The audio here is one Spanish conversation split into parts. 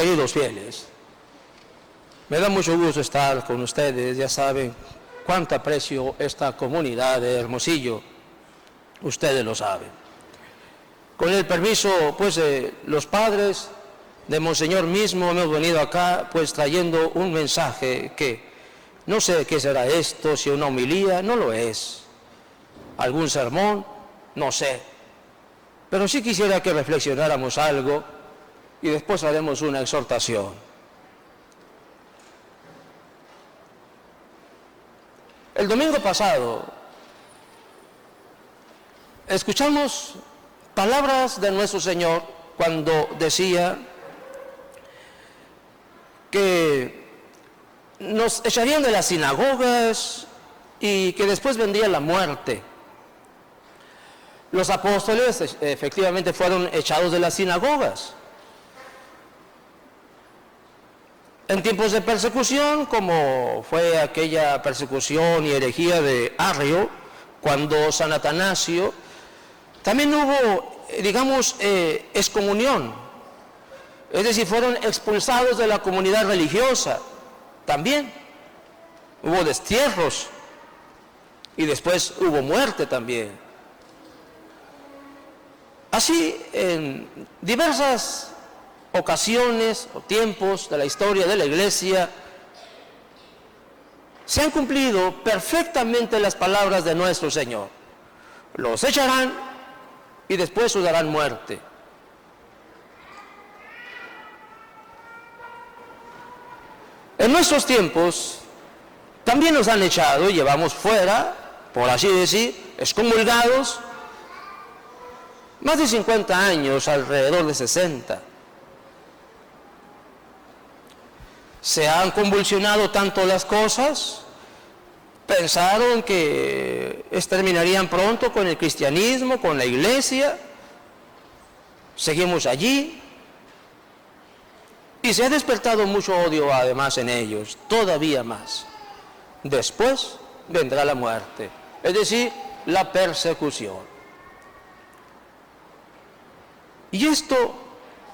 Queridos fieles, me da mucho gusto estar con ustedes. Ya saben cuánto aprecio esta comunidad de Hermosillo, ustedes lo saben. Con el permiso pues de los padres, de Monseñor mismo, hemos venido acá pues trayendo un mensaje que no sé qué será esto, si una homilía, no lo es, algún sermón, no sé, pero sí quisiera que reflexionáramos algo y después haremos una exhortación. El domingo pasado escuchamos palabras de nuestro Señor cuando decía que nos echarían de las sinagogas y que después vendría la muerte. Los apóstoles efectivamente fueron echados de las sinagogas en tiempos de persecución, como fue aquella persecución y herejía de Arrio, cuando San Atanasio. También hubo, digamos, excomunión, es decir, fueron expulsados de la comunidad religiosa. También hubo destierros y después hubo muerte también. Así, en diversas ocasiones o tiempos de la historia de la Iglesia, se han cumplido perfectamente las palabras de nuestro Señor. Los echarán y después os darán muerte. En nuestros tiempos también nos han echado y llevamos fuera, por así decir, excomulgados, más de 50 años, alrededor de 60. Se han convulsionado tanto las cosas, pensaron que terminarían pronto con el cristianismo, con la Iglesia. Seguimos allí. Y se ha despertado mucho odio además en ellos, todavía más. Después vendrá la muerte, es decir, la persecución. Y esto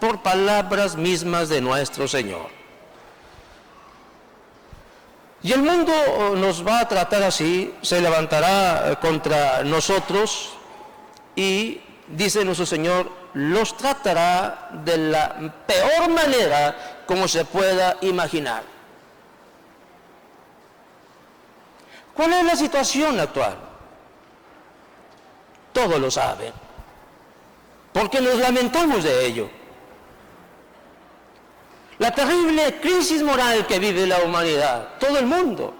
por palabras mismas de nuestro Señor. Y el mundo nos va a tratar así, se levantará contra nosotros y, dice nuestro Señor, los tratará de la peor manera como se pueda imaginar. ¿Cuál es la situación actual? Todos lo saben, porque nos lamentamos de ello. La terrible crisis moral que vive la humanidad, todo el mundo.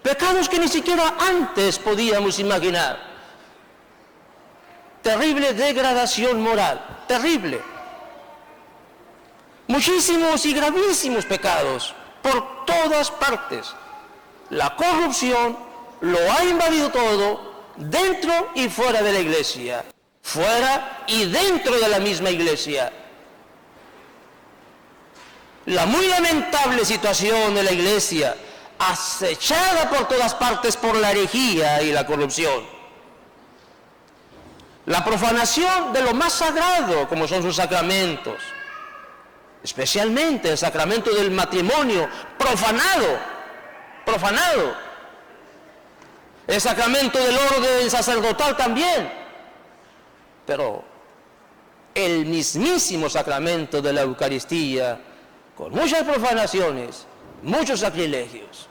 Pecados que ni siquiera antes podíamos imaginar. Terrible degradación moral, terrible. Muchísimos y gravísimos pecados por todas partes. La corrupción lo ha invadido todo, dentro y fuera de la Iglesia, fuera y dentro de la misma Iglesia. La muy lamentable situación de la Iglesia, acechada por todas partes por la herejía y la corrupción. La profanación de lo más sagrado, como son sus sacramentos, especialmente el sacramento del matrimonio, profanado. El sacramento del orden sacerdotal también, pero el mismísimo sacramento de la Eucaristía, con muchas profanaciones, muchos sacrilegios.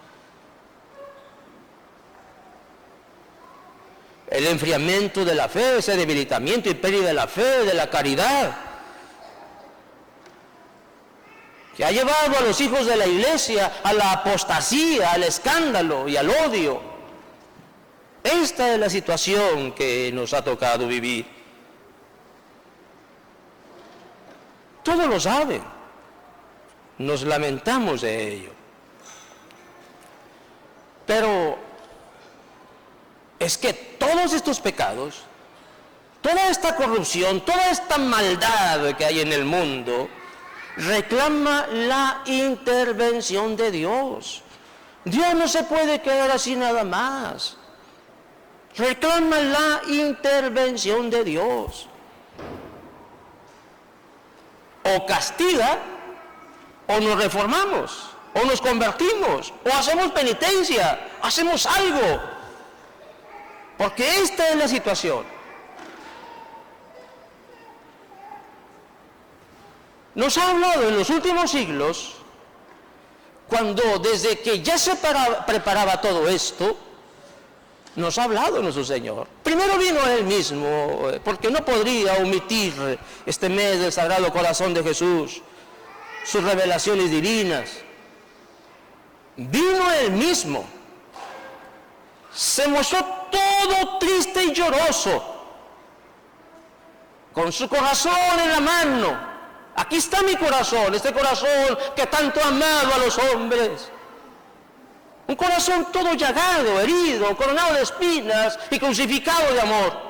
El enfriamiento de la fe, ese debilitamiento y pérdida de la fe, de la caridad, que ha llevado a los hijos de la Iglesia a la apostasía, al escándalo y al odio. Esta es la situación que nos ha tocado vivir. Todos lo saben, nos lamentamos de ello. Pero es que todos estos pecados, toda esta corrupción, toda esta maldad que hay en el mundo, reclama la intervención de Dios. Dios no se puede quedar así nada más. Reclama la intervención de Dios. O castiga o nos reformamos, o nos convertimos, o hacemos penitencia, hacemos algo, porque esta es la situación. Nos ha hablado en los últimos siglos, cuando desde que ya se preparaba todo esto, nos ha hablado nuestro Señor. Primero vino Él mismo, porque no podría omitir este mes del Sagrado Corazón de Jesús, sus revelaciones divinas. Vino Él mismo, se mostró todo triste y lloroso, con su corazón en la mano. Aquí está mi corazón, este corazón que tanto ha amado a los hombres. Un corazón todo llagado, herido, coronado de espinas y crucificado de amor.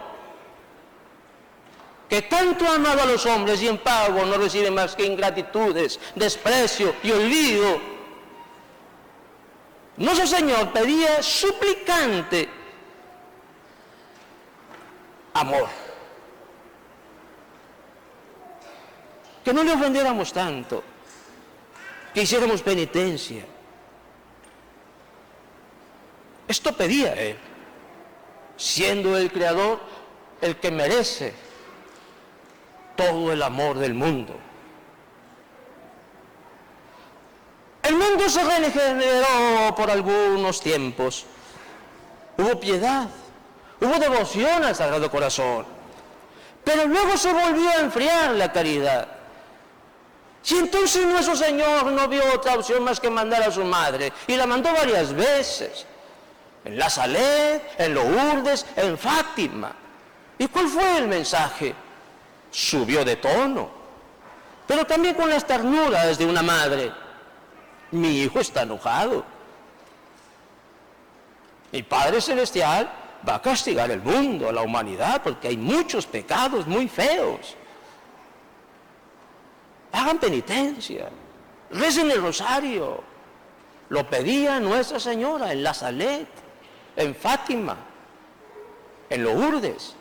Que tanto ha amado a los hombres y en pago no recibe más que ingratitudes, desprecio y olvido. Nuestro Señor pedía suplicante amor. Que no le ofendiéramos tanto, que hiciéramos penitencia. Esto pedía Él, siendo el Creador el que merece todo el amor del mundo. El mundo se regeneró por algunos tiempos. Hubo piedad, hubo devoción al Sagrado Corazón, pero luego se volvió a enfriar la caridad. Y entonces nuestro Señor no vio otra opción más que mandar a su madre, y la mandó varias veces, en La Salet, en Lourdes, en Fátima. ¿Y cuál fue el mensaje? Subió de tono, pero también con las ternuras de una madre. Mi hijo está enojado. Mi Padre Celestial va a castigar el mundo, a la humanidad, porque hay muchos pecados muy feos. Hagan penitencia, recen el rosario. Lo pedía Nuestra Señora en La Salet, en Fátima, en Lourdes.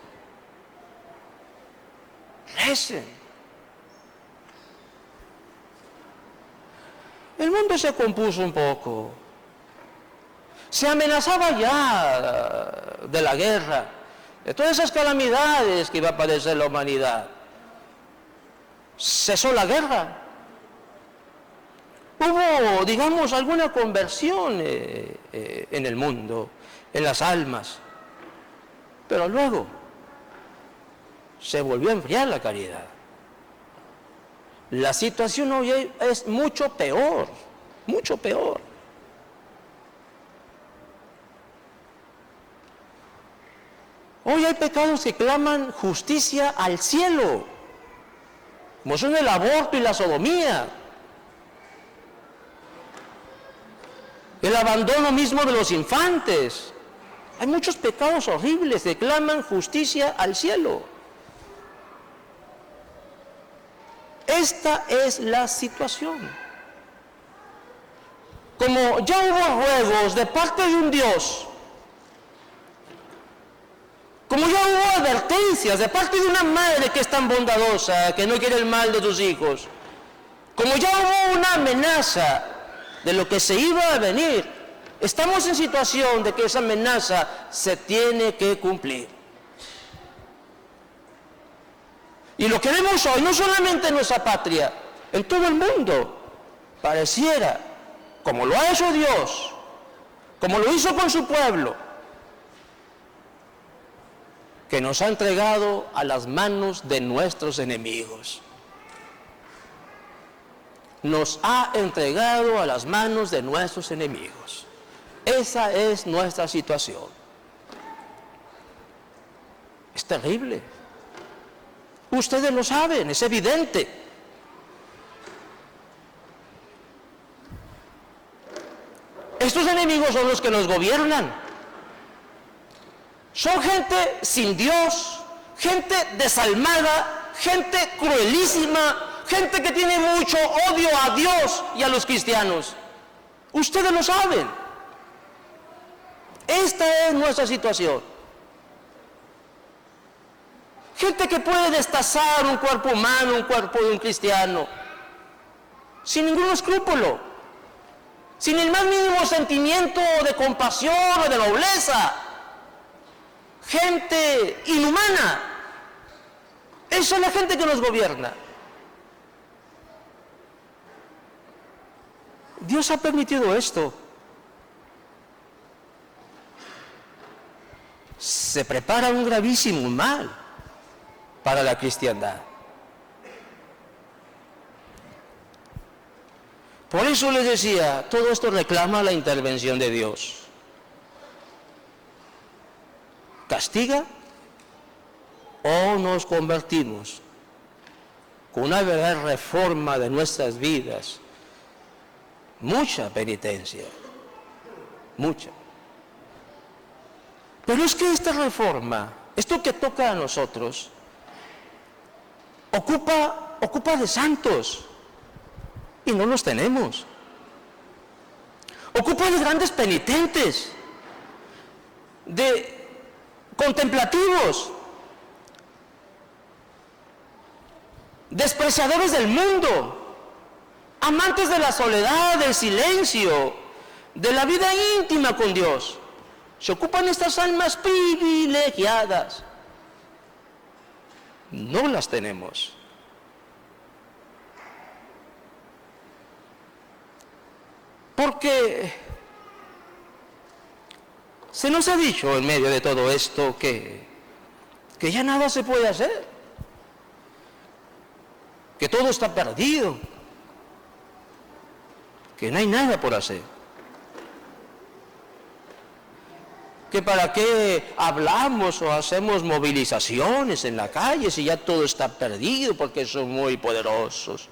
Recen. El mundo se compuso un poco. Se amenazaba ya de la guerra, de todas esas calamidades que iba a padecer la humanidad. Cesó la guerra. Hubo, digamos, alguna conversión en el mundo, en las almas. Pero luego se volvió a enfriar la caridad. La situación hoy es mucho peor, mucho peor. Hoy hay pecados que claman justicia al cielo, como son el aborto y la sodomía, el abandono mismo de los infantes. Hay muchos pecados horribles que claman justicia al cielo. Esta es la situación. Como ya hubo ruegos de parte de un Dios, como ya hubo advertencias de parte de una madre que es tan bondadosa, que no quiere el mal de sus hijos, como ya hubo una amenaza de lo que se iba a venir, estamos en situación de que esa amenaza se tiene que cumplir. Y lo que vemos hoy, no solamente en nuestra patria, en todo el mundo, pareciera, como lo ha hecho Dios, como lo hizo con su pueblo, que nos ha entregado a las manos de nuestros enemigos. Nos ha entregado a las manos de nuestros enemigos. Esa es nuestra situación. Es terrible. Ustedes lo saben, es evidente. Estos enemigos son los que nos gobiernan. Son gente sin Dios, gente desalmada, gente cruelísima, gente que tiene mucho odio a Dios y a los cristianos. Ustedes lo saben. Esta es nuestra situación. Gente que puede destazar un cuerpo humano, un cuerpo de un cristiano. sin ningún escrúpulo, sin el más mínimo sentimiento de compasión o de nobleza. Gente inhumana. Esa es la gente que nos gobierna. Dios ha permitido esto. Se prepara un gravísimo mal para la cristiandad. Por eso les decía, todo esto reclama la intervención de Dios. ¿Castiga o nos convertimos con una verdadera reforma de nuestras vidas? Mucha penitencia, mucha. Pero es que esta reforma, esto que toca a nosotros, ocupa de santos, y no los tenemos. Ocupa de grandes penitentes, de contemplativos, despreciadores del mundo, amantes de la soledad, del silencio, de la vida íntima con Dios. Se ocupan estas almas privilegiadas. No las tenemos. Porque se nos ha dicho en medio de todo esto que ya nada se puede hacer, que todo está perdido, que no hay nada por hacer, que para qué hablamos o hacemos movilizaciones en la calle si ya todo está perdido porque son muy poderosos.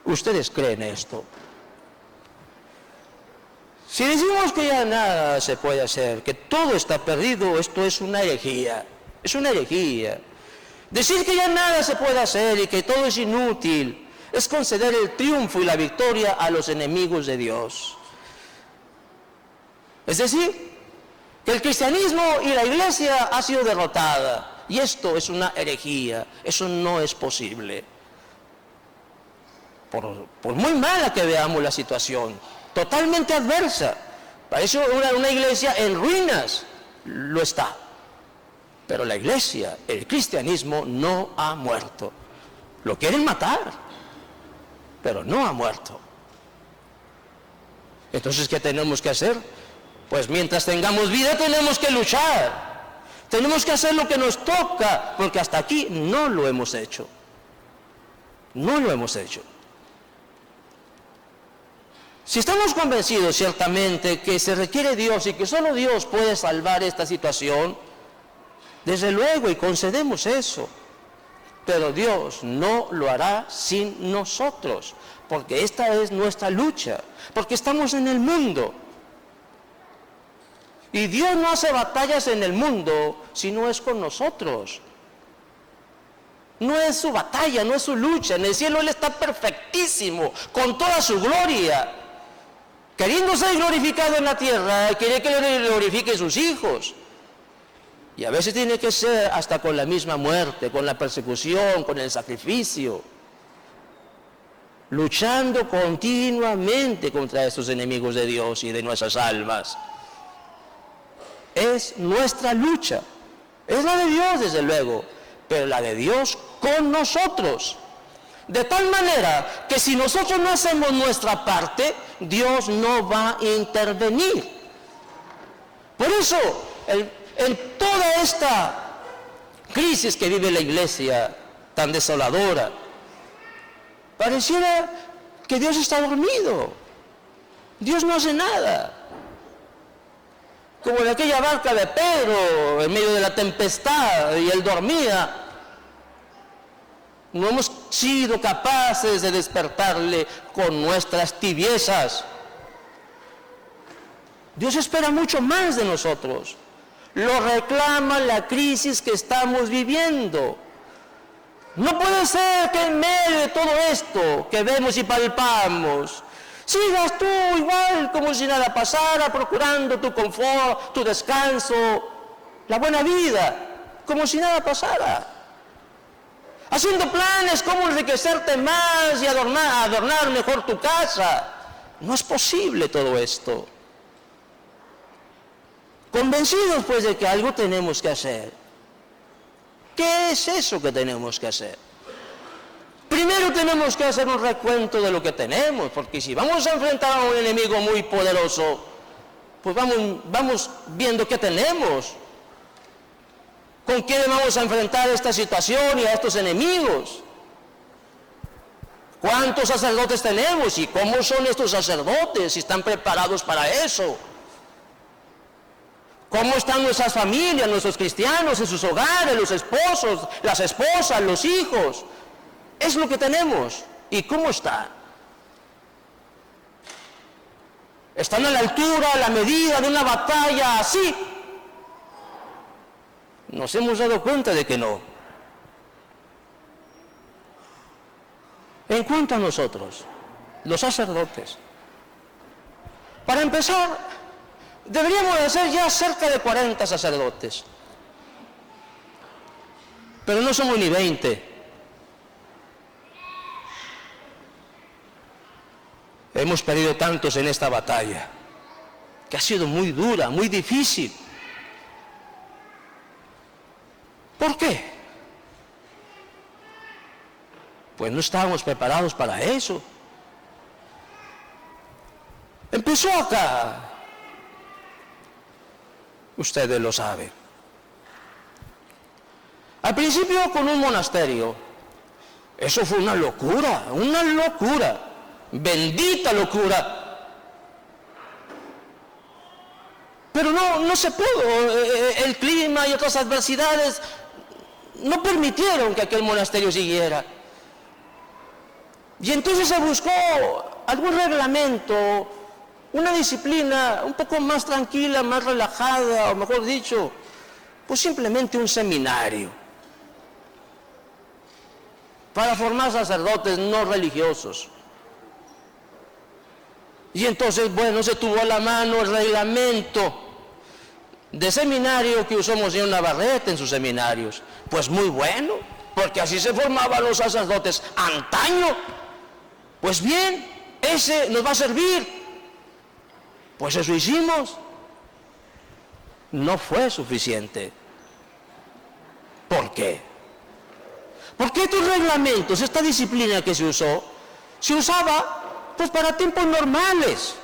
¿Ustedes creen esto? Si decimos que ya nada se puede hacer, que todo está perdido, esto es una herejía. Es una herejía. Decir que ya nada se puede hacer y que todo es inútil es conceder el triunfo y la victoria a los enemigos de Dios. Es decir, que el cristianismo y la iglesia ha sido derrotada. Y esto es una herejía. Eso no es posible. Por muy mala que veamos la situación, totalmente adversa, parece una iglesia en ruinas, lo está. Pero la iglesia, el cristianismo no ha muerto. Lo quieren matar, pero no ha muerto. Entonces, ¿qué tenemos que hacer? Pues mientras tengamos vida tenemos que luchar. Tenemos que hacer lo que nos toca, porque hasta aquí no lo hemos hecho. No lo hemos hecho. Si estamos convencidos ciertamente que se requiere Dios y que solo Dios puede salvar esta situación, desde luego, y concedemos eso, pero Dios no lo hará sin nosotros, porque esta es nuestra lucha, porque estamos en el mundo. Y Dios no hace batallas en el mundo si no es con nosotros. No es su batalla, no es su lucha. En el cielo Él está perfectísimo, con toda su gloria, queriendo ser glorificado en la tierra, quiere que le glorifique sus hijos. Y a veces tiene que ser hasta con la misma muerte, con la persecución, con el sacrificio. Luchando continuamente contra estos enemigos de Dios y de nuestras almas. Es nuestra lucha. Es la de Dios, desde luego, pero la de Dios con nosotros. De tal manera que si nosotros no hacemos nuestra parte, Dios no va a intervenir. Por eso, en toda esta crisis que vive la iglesia, tan desoladora, pareciera que Dios está dormido. Dios no hace nada. Como en aquella barca de Pedro, en medio de la tempestad, y él dormía. No hemos sido capaces de despertarle con nuestras tibiezas. Dios espera mucho más de nosotros. Lo reclama la crisis que estamos viviendo. No puede ser que en medio de todo esto que vemos y palpamos, sigas tú igual como si nada pasara, procurando tu confort, tu descanso, la buena vida, como si nada pasara. haciendo planes cómo enriquecerte más y adornar mejor tu casa. No es posible todo esto. Convencidos pues de que algo tenemos que hacer. ¿Qué es eso que tenemos que hacer? Primero tenemos que hacer un recuento de lo que tenemos, porque si vamos a enfrentar a un enemigo muy poderoso, pues vamos viendo qué tenemos. ¿Con quién vamos a enfrentar esta situación y a estos enemigos? ¿Cuántos sacerdotes tenemos y cómo son estos sacerdotes? Si están preparados para eso. ¿Cómo están nuestras familias, nuestros cristianos en sus hogares, los esposos, las esposas, los hijos? Es lo que tenemos. ¿Y cómo están? ¿Están a la altura, a la medida de una batalla así? Nos hemos dado cuenta de que no. En cuanto a nosotros, los sacerdotes, para empezar, deberíamos de ser ya cerca de 40 sacerdotes. Pero no somos ni 20. Hemos perdido tantos en esta batalla, que ha sido muy dura, muy difícil. ¿Por qué? Pues no estábamos preparados para eso. Empezó acá. Ustedes lo saben. Al principio con un monasterio. Eso fue una locura, bendita locura. Pero no se pudo. El clima y otras adversidades no permitieron que aquel monasterio siguiera. Y entonces se buscó algún reglamento, una disciplina un poco más tranquila, más relajada, o mejor dicho, pues simplemente un seminario para formar sacerdotes no religiosos. Y entonces, bueno, se tuvo a la mano el reglamento de seminario que usó Monseñor Navarrete en sus seminarios. Pues muy bueno, porque así se formaban los sacerdotes antaño. Pues bien, ese nos va a servir. Pues eso hicimos. No fue suficiente. ¿Por qué? Porque estos reglamentos, esta disciplina que se usó, se usaba pues para tiempos normales.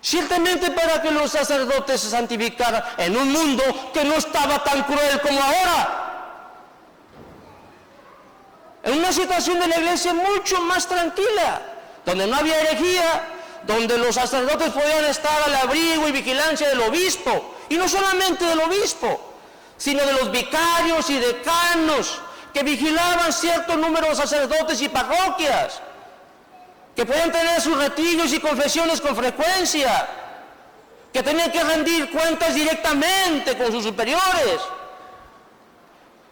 Ciertamente para que los sacerdotes se santificaran en un mundo que no estaba tan cruel como ahora. En una situación de la iglesia mucho más tranquila, donde no había herejía, donde los sacerdotes podían estar al abrigo y vigilancia del obispo, y no solamente del obispo, sino de los vicarios y decanos que vigilaban cierto número de sacerdotes y parroquias, que podían tener sus retiros y confesiones con frecuencia, que tenían que rendir cuentas directamente con sus superiores.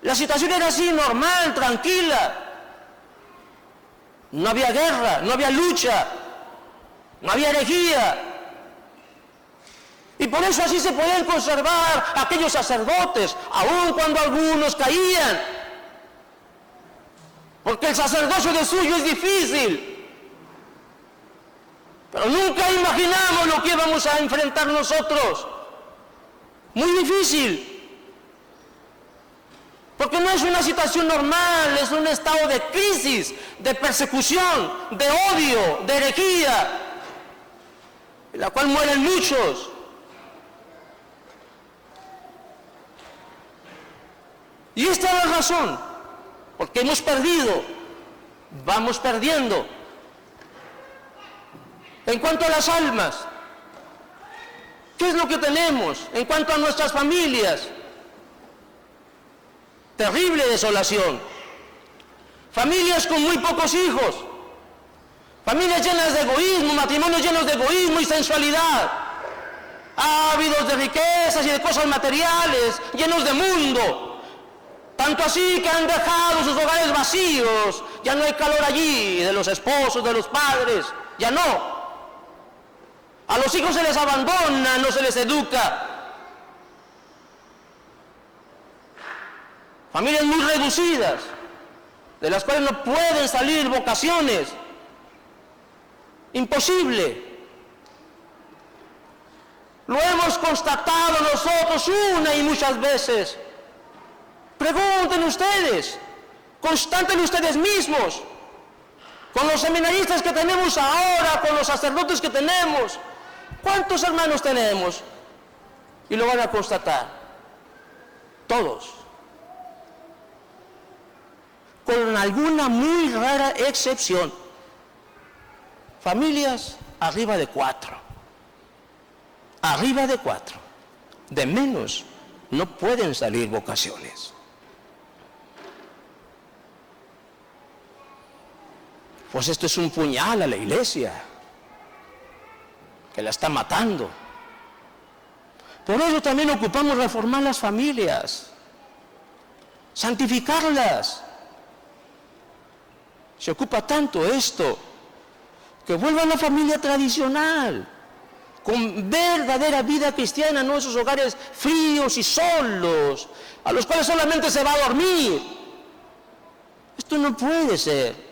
La situación era así, normal, tranquila. No había guerra, no había lucha, no había herejía. Y por eso así se podían conservar aquellos sacerdotes, aun cuando algunos caían. Porque el sacerdocio de suyo es difícil. Pero nunca imaginamos lo que íbamos a enfrentar nosotros. Muy difícil. Porque no es una situación normal, es un estado de crisis, de persecución, de odio, de herejía, en la cual mueren muchos. Y esta es la razón, porque hemos perdido, vamos perdiendo. En cuanto a las almas, ¿qué es lo que tenemos? En cuanto a nuestras familias, terrible desolación. Familias con muy pocos hijos, familias llenas de egoísmo, matrimonios llenos de egoísmo y sensualidad, ávidos de riquezas y de cosas materiales, llenos de mundo. Tanto así que han dejado sus hogares vacíos, ya no hay calor allí, de los esposos, de los padres, ya no. A los hijos se les abandona, no se les educa. Familias muy reducidas. de las cuales no pueden salir vocaciones. Imposible. Lo hemos constatado nosotros una y muchas veces. Pregunten ustedes, constaten ustedes mismos, con los seminaristas que tenemos ahora, con los sacerdotes que tenemos, ¿cuántos hermanos tenemos? Y lo van a constatar. Todos. Con alguna muy rara excepción. Familias arriba de 4. Arriba de 4. De menos no pueden salir vocaciones. Pues esto es un puñal a la iglesia, que la está matando. Por eso también ocupamos reformar las familias, santificarlas. Se ocupa tanto esto, que vuelva a la familia tradicional, con verdadera vida cristiana, no esos hogares fríos y solos, a los cuales solamente se va a dormir. Esto no puede ser.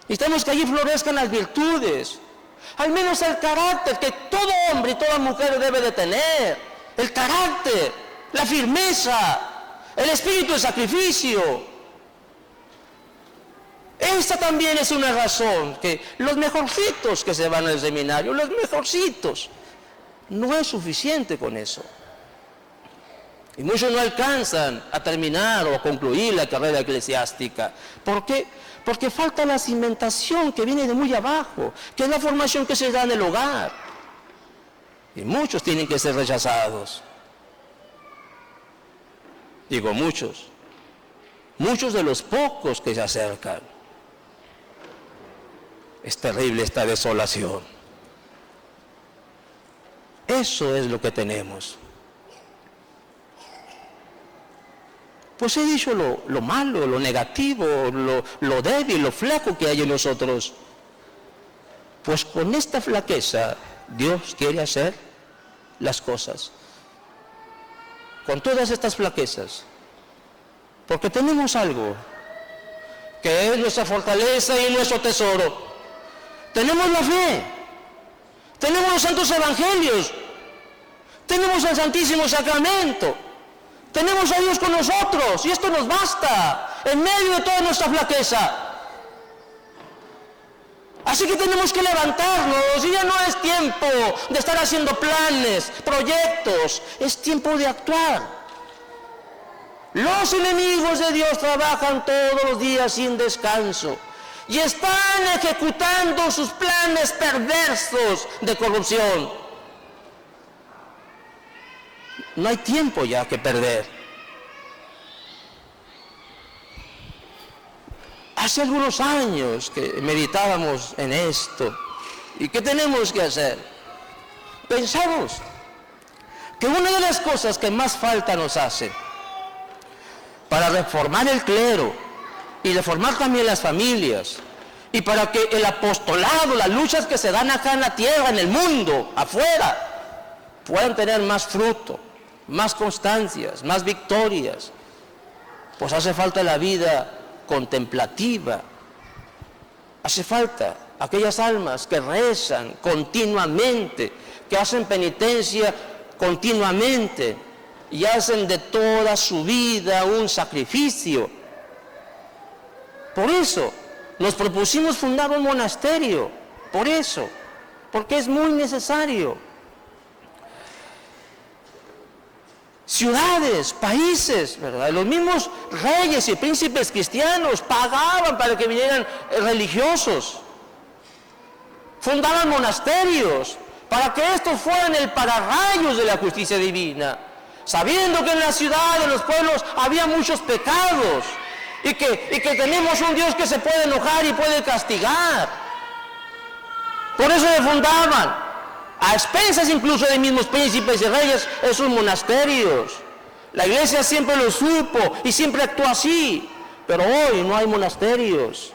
Necesitamos que allí florezcan las virtudes, al menos el carácter que todo hombre y toda mujer debe de tener, el carácter, la firmeza, el espíritu de sacrificio. Esta también es una razón, que los mejorcitos que se van al seminario, los mejorcitos, no es suficiente con eso. Y muchos no alcanzan a terminar o a concluir la carrera eclesiástica. ¿Por qué? Porque falta la cimentación que viene de muy abajo, que es la formación que se da en el hogar. Y muchos tienen que ser rechazados. Digo muchos. Muchos de los pocos que se acercan. Es terrible esta desolación. Eso es lo que tenemos. Pues he dicho lo malo, lo negativo, lo débil, lo flaco que hay en nosotros. Pues con esta flaqueza Dios quiere hacer las cosas. Con todas estas flaquezas. Porque tenemos algo que es nuestra fortaleza y nuestro tesoro. Tenemos la fe. Tenemos los santos evangelios. Tenemos el Santísimo Sacramento. Tenemos a Dios con nosotros y esto nos basta en medio de toda nuestra flaqueza. Así que tenemos que levantarnos y ya no es tiempo de estar haciendo planes, proyectos, es tiempo de actuar. Los enemigos de Dios trabajan todos los días sin descanso y están ejecutando sus planes perversos de corrupción. No hay tiempo ya que perder. Hace algunos años que meditábamos en esto. ¿Y qué tenemos que hacer? Pensamos que una de las cosas que más falta nos hace para reformar el clero y reformar también las familias y para que el apostolado, las luchas que se dan acá en la tierra, en el mundo, afuera, puedan tener más fruto, más constancias, más victorias, pues hace falta la vida contemplativa, hace falta aquellas almas que rezan continuamente, que hacen penitencia continuamente y hacen de toda su vida un sacrificio. Por eso nos propusimos fundar un monasterio, por eso, porque es muy necesario. Ciudades, países, ¿verdad? Los mismos reyes y príncipes cristianos pagaban para que vinieran religiosos. Fundaban monasterios para que estos fueran el pararrayos de la justicia divina, sabiendo que en la ciudad, en los pueblos, había muchos pecados y que tenemos un Dios que se puede enojar y puede castigar. Por eso le fundaban, a expensas incluso de mismos príncipes y reyes, esos monasterios. La iglesia siempre lo supo y siempre actuó así, pero hoy no hay monasterios,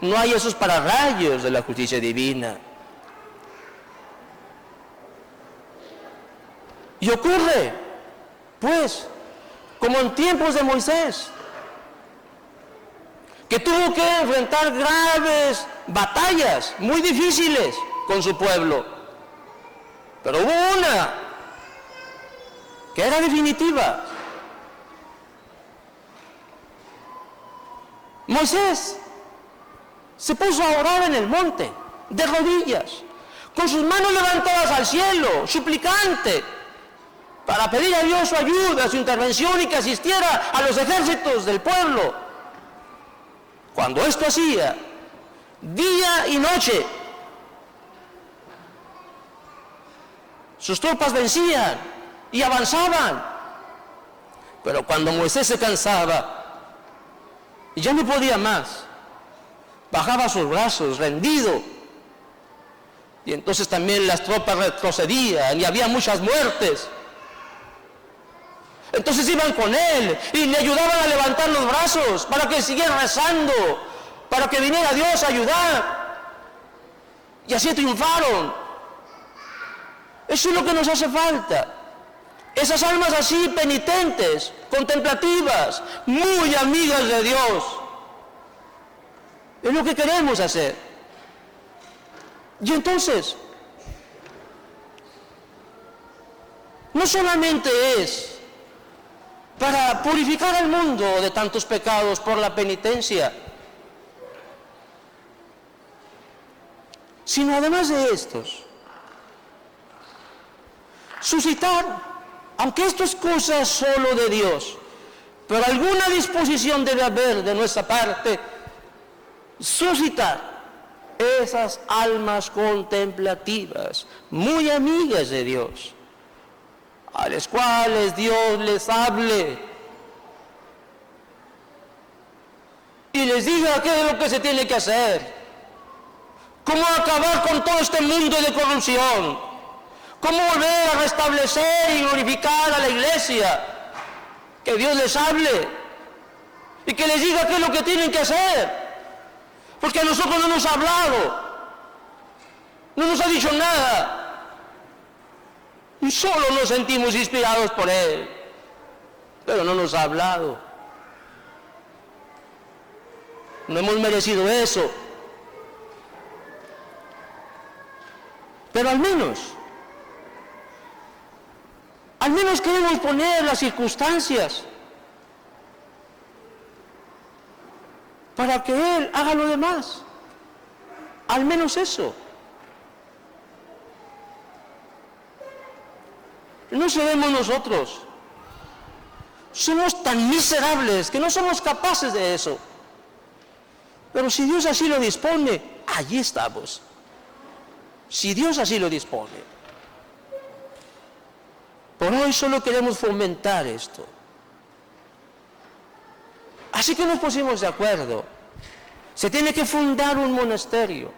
no hay esos pararrayos de la justicia divina. Y ocurre, pues, como en tiempos de Moisés, que tuvo que enfrentar graves batallas muy difíciles con su pueblo. Pero hubo una que era definitiva. Moisés se puso a orar en el monte, de rodillas, con sus manos levantadas al cielo, suplicante, para pedir a Dios su ayuda, su intervención y que asistiera a los ejércitos del pueblo. Cuando esto hacía, día y noche, sus tropas vencían y avanzaban. Pero cuando Moisés se cansaba y ya no podía más, bajaba sus brazos rendido, y entonces también las tropas retrocedían y había muchas muertes. Entonces iban con él y le ayudaban a levantar los brazos para que siguiera rezando, para que viniera Dios a ayudar, y así triunfaron. Eso es lo que nos hace falta. Esas almas así penitentes, contemplativas, muy amigas de Dios. Es lo que queremos hacer. Y entonces, no solamente es para purificar al mundo de tantos pecados por la penitencia, sino además de estos, suscitar, aunque esto es cosa solo de Dios, pero alguna disposición debe haber de nuestra parte, suscitar esas almas contemplativas, muy amigas de Dios, a las cuales Dios les hable y les diga qué es lo que se tiene que hacer, cómo acabar con todo este mundo de corrupción, cómo volver a restablecer y glorificar a la iglesia, que Dios les hable y que les diga qué es lo que tienen que hacer, porque a nosotros no nos ha hablado, no nos ha dicho nada, y solo nos sentimos inspirados por Él, pero no nos ha hablado. No hemos merecido eso, pero al menos queremos poner las circunstancias para que Él haga lo demás, al menos eso. No seremos nosotros, somos tan miserables que no somos capaces de eso, pero si Dios así lo dispone, allí estamos, si Dios así lo dispone. Por hoy solo queremos fomentar esto. Así que nos pusimos de acuerdo. Se tiene que fundar un monasterio.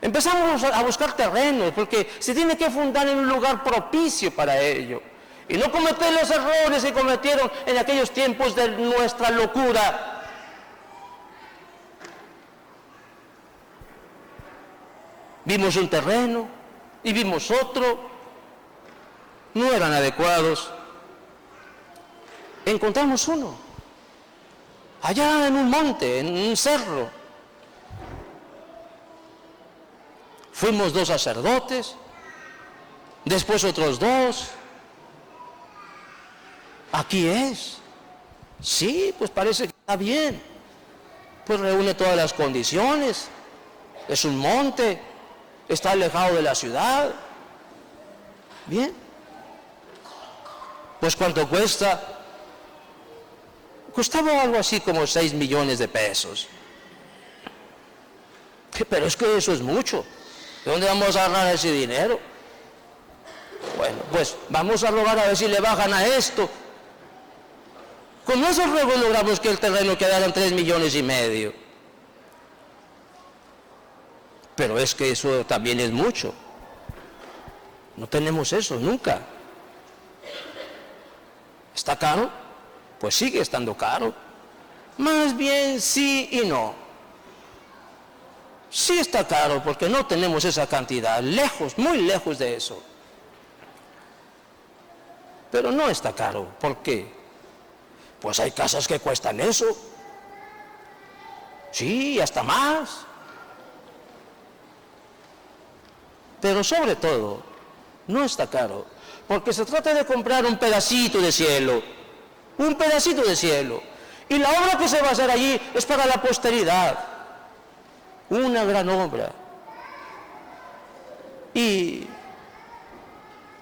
Empezamos a buscar terrenos, porque se tiene que fundar en un lugar propicio para ello. Y no cometer los errores que cometieron en aquellos tiempos de nuestra locura. Vimos un terreno y vimos otro. No eran adecuados. Encontramos uno, allá en un monte, en un cerro. Fuimos 2 sacerdotes, después otros 2. Aquí es. Sí, pues parece que está bien. Pues reúne todas las condiciones. Es un monte, está alejado de la ciudad. Bien. Pues ¿cuánto cuesta? Costaba algo así como 6 millones de pesos. Pero es que eso es mucho. ¿De dónde vamos a agarrar ese dinero? Bueno, pues vamos a robar a ver si le bajan a esto. Con esos ruegos logramos que el terreno quedara en 3,5 millones. Pero es que eso también es mucho. No tenemos eso nunca. ¿Está caro? Pues sigue estando caro. Más bien sí y no. Sí está caro porque no tenemos esa cantidad, lejos, muy lejos de eso. Pero no está caro. ¿Por qué? Pues hay casas que cuestan eso. Sí, hasta más. Pero sobre todo, no está caro, porque se trata de comprar un pedacito de cielo, un pedacito de cielo. Y la obra que se va a hacer allí es para la posteridad, una gran obra. Y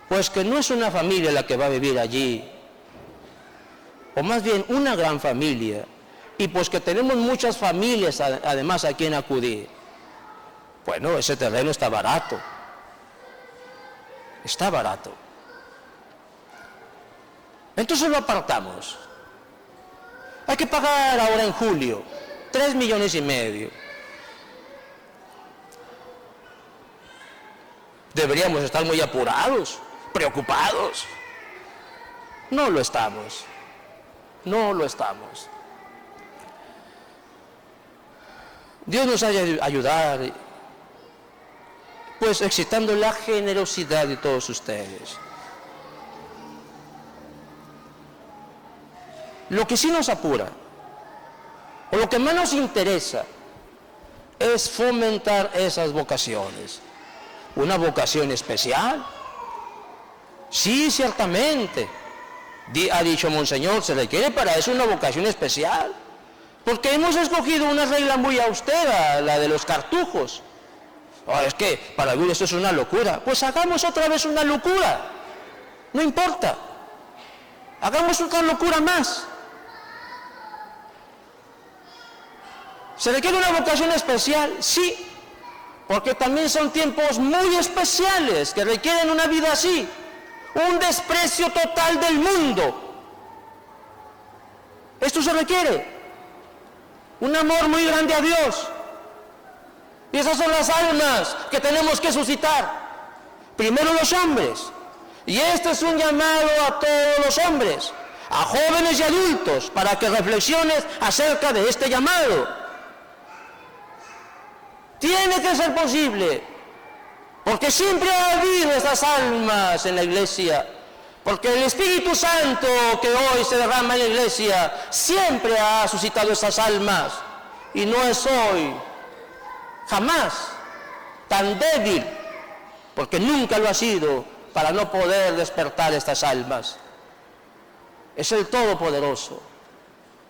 pues que no es una familia la que va a vivir allí, o más bien una gran familia, y pues que tenemos muchas familias además a quien acudir. Bueno, ese terreno está barato. Está barato. Entonces lo apartamos. Hay que pagar ahora en julio 3,5 millones. Deberíamos estar muy apurados, preocupados. No lo estamos. No lo estamos. Dios nos haya de ayudar, pues excitando la generosidad de todos ustedes. Lo que sí nos apura, o lo que más nos interesa, es fomentar esas vocaciones. Una vocación especial. Sí, ciertamente. Ha dicho Monseñor, se requiere para eso una vocación especial. Porque hemos escogido una regla muy austera, la de los cartujos. Es que para algunos esto es una locura. Pues hagamos otra vez una locura. No importa. Hagamos otra locura más. ¿Se requiere una vocación especial? Sí. Porque también son tiempos muy especiales que requieren una vida así. Un desprecio total del mundo. Esto se requiere. Un amor muy grande a Dios. Y esas son las almas que tenemos que suscitar. Primero los hombres. Y este es un llamado a todos los hombres, a jóvenes y adultos, para que reflexiones acerca de este llamado. Tiene que ser posible, porque siempre ha habido estas almas en la iglesia, porque el Espíritu Santo que hoy se derrama en la iglesia siempre ha suscitado estas almas, y no es hoy, jamás, tan débil, porque nunca lo ha sido, para no poder despertar estas almas. Es el Todopoderoso,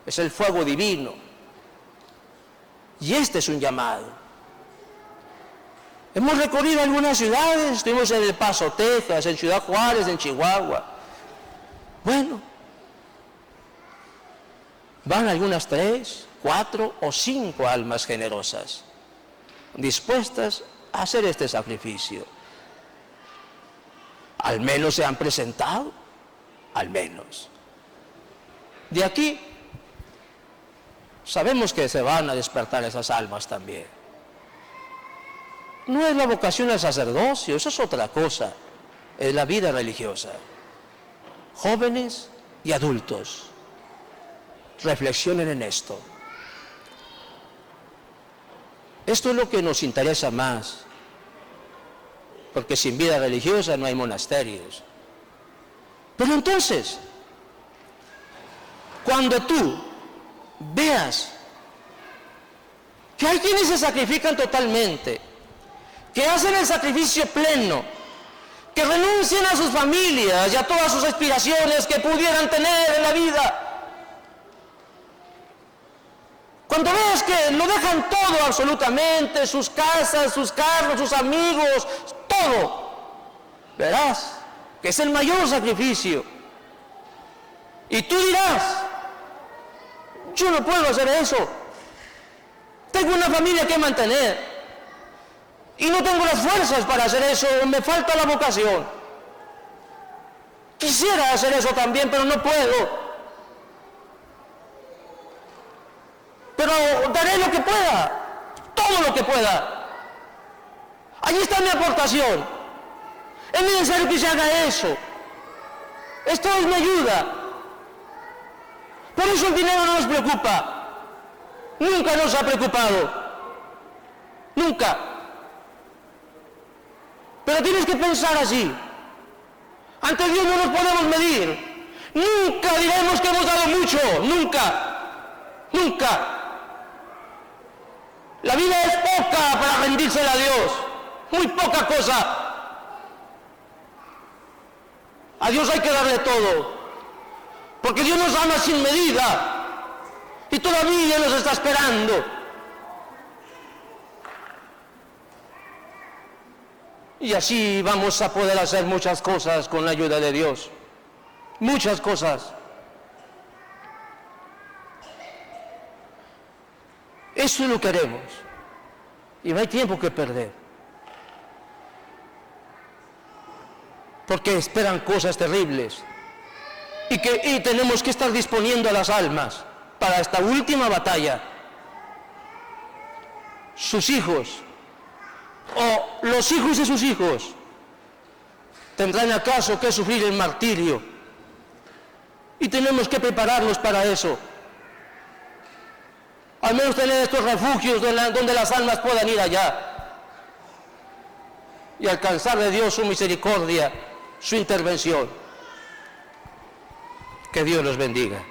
es el fuego divino, y este es un llamado. Hemos recorrido algunas ciudades, estuvimos en El Paso, Texas, en Ciudad Juárez, en Chihuahua. Bueno, van algunas 3, 4 o 5 almas generosas, dispuestas a hacer este sacrificio. Al menos se han presentado, al menos. De aquí, sabemos que se van a despertar esas almas también. No es la vocación al sacerdocio, eso es otra cosa, es la vida religiosa. Jóvenes y adultos, reflexionen en esto. Esto es lo que nos interesa más, porque sin vida religiosa no hay monasterios. Pero entonces, cuando tú veas que hay quienes se sacrifican totalmente, que hacen el sacrificio pleno, que renuncian a sus familias y a todas sus aspiraciones que pudieran tener en la vida. Cuando ves que lo dejan todo absolutamente, sus casas, sus carros, sus amigos, todo, verás que es el mayor sacrificio. Y tú dirás, yo no puedo hacer eso. Tengo una familia que mantener. Y no tengo las fuerzas para hacer eso, me falta la vocación. Quisiera hacer eso también, pero no puedo. Pero daré lo que pueda, todo lo que pueda. Allí está mi aportación. Es necesario que se haga eso. Esto es mi ayuda. Por eso el dinero no nos preocupa. Nunca nos ha preocupado. Nunca. Pero tienes que pensar así. Ante Dios no nos podemos medir. Nunca diremos que hemos dado mucho. Nunca. Nunca. La vida es poca para rendírsela a Dios, muy poca cosa. A Dios hay que darle todo, porque Dios nos ama sin medida y todavía nos está esperando. Y así vamos a poder hacer muchas cosas con la ayuda de Dios, muchas cosas. Eso lo queremos y no hay tiempo que perder, porque esperan cosas terribles y tenemos que estar disponiendo a las almas para esta última batalla. Sus hijos o los hijos de sus hijos tendrán acaso que sufrir el martirio y tenemos que prepararnos para eso. Al menos tener estos refugios donde las almas puedan ir allá y alcanzar de Dios su misericordia, su intervención. Que Dios los bendiga.